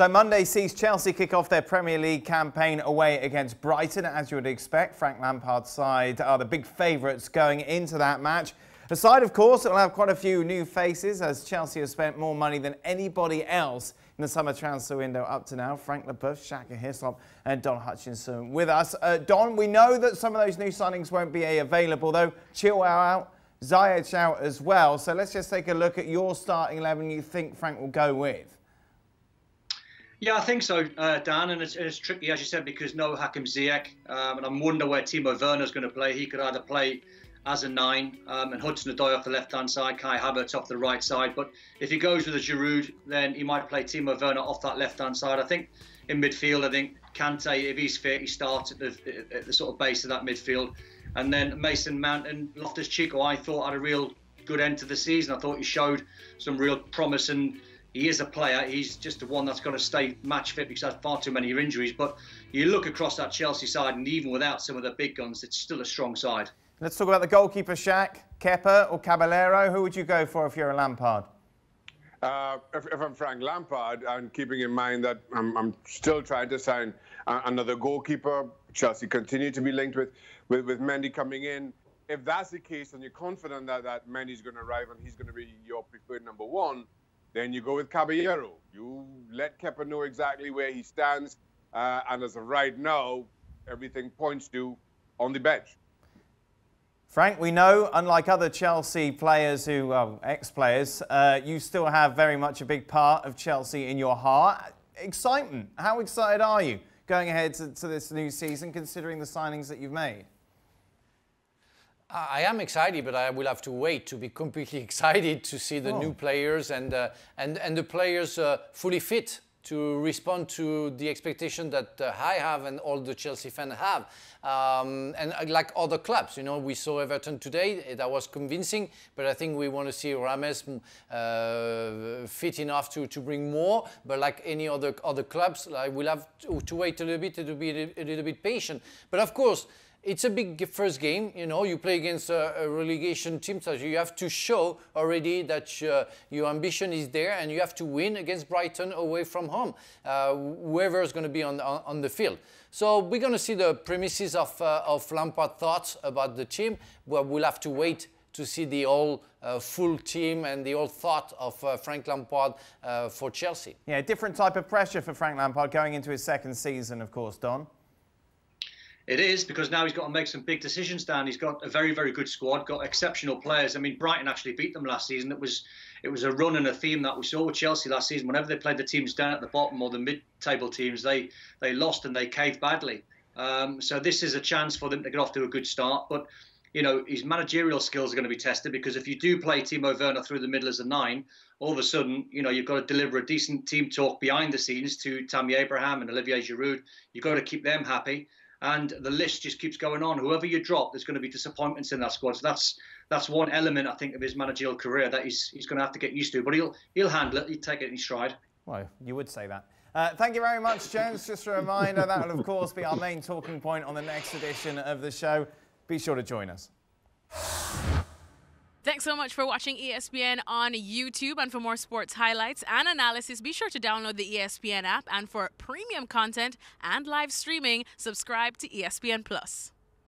So Monday sees Chelsea kick off their Premier League campaign away against Brighton. As you would expect, Frank Lampard's side are the big favourites going into that match. The side, of course, will have quite a few new faces as Chelsea have spent more money than anybody else in the summer transfer window up to now. Frank Leboeuf, Shaka Hislop and Don Hutchison with us. Don, we know that some of those new signings won't be available, though. Chilwell out, Ziyech out as well. So let's just take a look at your starting 11 you think Frank will go with. Yeah, I think so, Dan, and it's tricky, as you said, because no Hakim Ziyech, and I'm wondering where Timo Werner is going to play. He could either play as a 9, and Hudson-Odoi off the left-hand side, Kai Havertz off the right side. But if he goes with a Giroud, then he might play Timo Werner off that left-hand side. I think in midfield, I think Kante, if he's fit, he starts at the sort of base of that midfield. And then Mason Mount and Loftus-Cheek, I thought had a real good end to the season. I thought he showed some real promise, and he is a player. He's just the one that's got to stay match fit because he has far too many injuries. But you look across that Chelsea side, and even without some of the big guns, it's still a strong side. Let's talk about the goalkeeper, Shaq. Kepa or Caballero? Who would you go for if you're a Lampard? If I'm Frank Lampard, and keeping in mind that I'm still trying to sign another goalkeeper, Chelsea continue to be linked with Mendy coming in. If that's the case, and you're confident that Mendy's going to arrive and he's going to be your preferred number 1, then you go with Caballero. You let Kepa know exactly where he stands, and as of right now, everything points to on the bench. Frank, we know, unlike other Chelsea players ex-players, you still have very much a big part of Chelsea in your heart. Excitement. How excited are you going ahead to this new season, considering the signings that you've made? I am excited, but I will have to wait to be completely excited to see the new players and the players fully fit to respond to the expectation that I have and all the Chelsea fans have. And like other clubs, you know, we saw Everton today, that was convincing, but I think we want to see Rames fit enough to bring more. But like any other clubs, we'll have to wait a little bit, to be a little bit patient. But of course, it's a big first game, you know, you play against a relegation team, so you have to show already that your ambition is there and you have to win against Brighton away from home, whoever is going to be on the field. So we're going to see the premises of Lampard thoughts about the team, but we'll have to wait to see the whole full team and the whole thought of Frank Lampard for Chelsea. Yeah, different type of pressure for Frank Lampard going into his second season, of course, Don. It is, because now he's got to make some big decisions, Dan. He's got a very, very good squad, got exceptional players. I mean, Brighton actually beat them last season. It was a run and a theme that we saw with Chelsea last season. Whenever they played the teams down at the bottom or the mid-table teams, they lost and they caved badly. So this is a chance for them to get off to a good start. But, you know, his managerial skills are going to be tested, because if you do play Timo Werner through the middle as a 9, all of a sudden, you know, you've got to deliver a decent team talk behind the scenes to Tammy Abraham and Olivier Giroud. You've got to keep them happy. And the list just keeps going on. Whoever you drop, there's going to be disappointments in that squad. So that's one element, I think, of his managerial career that he's going to have to get used to. But he'll handle it. He'll take it in his stride. Well, you would say that. Thank you very much, James. Just a reminder, that will, of course, be our main talking point on the next edition of the show. Be sure to join us. Thanks so much for watching ESPN on YouTube. And for more sports highlights and analysis, be sure to download the ESPN app. And for premium content and live streaming, subscribe to ESPN+.